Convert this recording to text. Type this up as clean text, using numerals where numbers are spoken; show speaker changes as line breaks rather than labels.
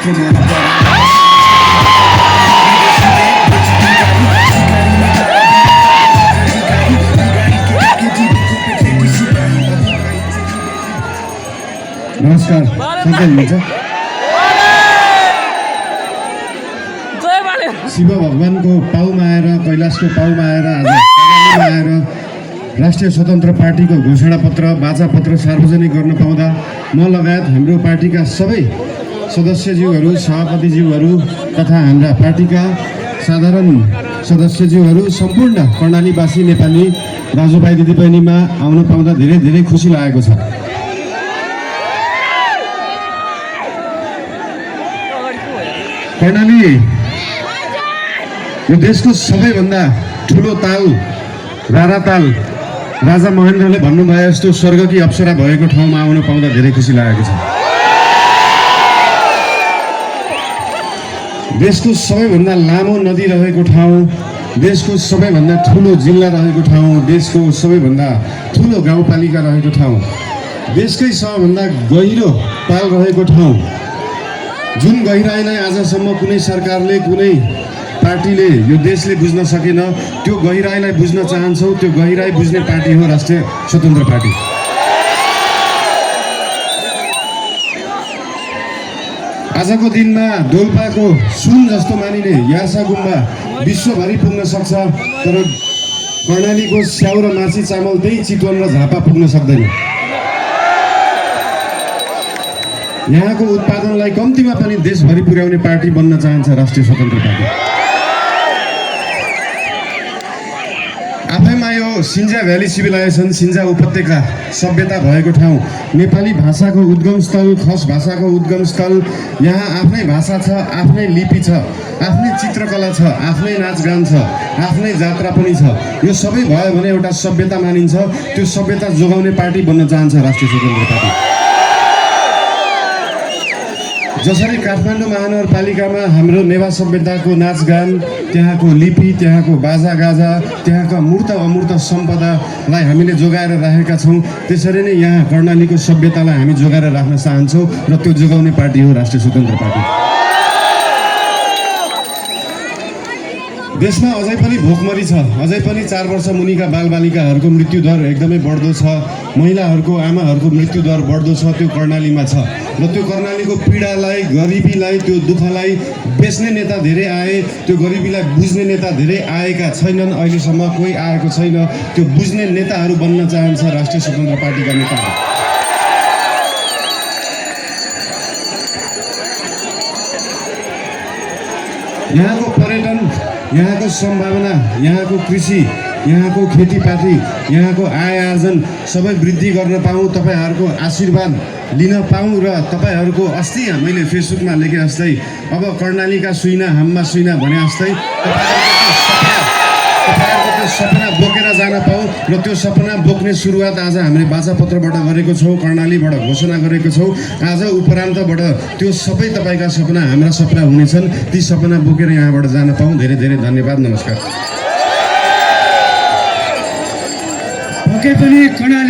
नमस्कार, सबै हुनुहुन्छ। शिव भगवानको पाउमा आएर, कैलाशको पाउमा आएर, आज कर्णालीमा आएर राष्ट्रिय स्वतन्त्र पार्टीको घोषणापत्र बाचापत्र सार्वजनिक गर्न पाउँदा म लगायत हाम्रो पार्टीका सबै सदस्यज्यूहरू, सभापतिज्यूहरू तथा हाम्रा पार्टीका साधारण सदस्यज्यूहरू, सम्पूर्ण कर्णालीवासी नेपाली दाजुभाइ दिदीबहिनीमा आउन पाउँदा धेरै धेरै खुसी लागेको छ। कर्णाली यो देशको सबैभन्दा ठुलो ताल, रारा ताल, राजा महेन्द्रले भन्नुभयो जस्तो स्वर्गकी अप्सरा भएको ठाउँमा आउन पाउँदा धेरै खुसी लागेको छ। देशको सबैभन्दा लामो नदी रहेको ठाउँ, देशको सबैभन्दा ठुलो जिल्ला रहेको ठाउँ, देशको सबैभन्दा ठुलो गाउँपालिका रहेको ठाउँ, देशकै सबैभन्दा गहिरो पाल रहेको ठाउँ, जुन गहिराईलाई आजसम्म कुनै सरकारले, कुनै पार्टीले, यो देशले बुझ्न सकेन, त्यो गहिराईलाई बुझ्न चाहन्छौँ। त्यो गहिराई बुझ्ने पार्टी हो राष्ट्रिय स्वतन्त्र पार्टी। आजको दिनमा डोल्पाको सुन जस्तो मानिने यासा गुम्बा विश्वभरि पुग्न सक्छ, तर कर्णालीको स्याउ र माछी चामल त्यही चितवन र झापा पुग्न सक्दैन। यहाँको उत्पादनलाई कम्तीमा पनि देशभरि पुर्याउने पार्टी बन्न चाहन्छ राष्ट्रिय स्वतन्त्र पार्टी। आफैमा यो सिन्जा भ्याली सिभिलाइजेसन, सिन्जा उपत्यका सभ्यता भएको ठाउँ, नेपाली भाषाको उद्गम स्थल, खस भाषाको उद्गम स्थल, यहाँ आफ्नै भाषा छ, आफ्नै लिपि छ, आफ्नै चित्रकला छ, आफ्नै नाचगान छ, आफ्नै जात्रा पनि छ। यो सबै भयो भने एउटा सभ्यता मानिन्छ। त्यो सभ्यता जोगाउने पार्टी बन्न चाहन्छ राष्ट्रिय स्वतन्त्र पार्टी। जसरी काठमाडौँ महानगरपालिकामा हाम्रो नेवा सभ्यताको नाचगान, त्यहाँको लिपि, त्यहाँको बाजागाजा, त्यहाँका मूर्त अमूर्त सम्पदालाई हामीले जोगाएर राखेका छौँ, त्यसरी नै यहाँ कर्णालीको सभ्यतालाई हामी जोगाएर राख्न चाहन्छौँ र त्यो जोगाउने पार्टी हो राष्ट्रिय स्वतन्त्र पार्टी। देशमा अझै पनि भोकमरी छ, अझै पनि 4 वर्ष मुनिका बालबालिकाहरूको मृत्युदर एकदमै बढ्दो छ, महिलाहरूको, आमाहरूको मृत्युदर बढ्दो छ। त्यो कर्णालीमा छ र त्यो कर्णालीको पीडालाई, गरिबीलाई, त्यो दुःखलाई बेच्ने नेता धेरै आए, त्यो गरिबीलाई बुझ्ने नेता धेरै आएका छैनन्। अहिलेसम्म कोही आएको छैन। त्यो बुझ्ने नेताहरू बन्न चाहन्छ राष्ट्रिय स्वतन्त्र पार्टीका नेताहरू। यहाँको पर्यटन, यहाँको सम्भावना, यहाँको कृषि, यहाँको खेतीपाती, यहाँको आय आर्जन सबै वृद्धि गर्न पाऊँ, तपाईँहरूको आशीर्वाद लिन पाऊँ र तपाईँहरूको अस्ति मैले फेसबुकमा लेखे जस्तै अब कर्णालीका सुइना हाममा सुइना भने जस्तै तपाईँहरूको त्यो सपना बोकेर जान पाऊँ र त्यो सपना बोक्ने सुरुवात आज हामीले बाचापत्रबाट गरेको छौँ, कर्णालीबाट घोषणा गरेको छौँ। आज उपरान्तबाट त्यो सबै तपाईँका सपना हाम्रा सपना हुनेछन्। ती सपना बोकेर यहाँबाट जान पाऊँ। धेरै धेरै धन्यवाद। नमस्कार।
पक्कै पनि कर्णाली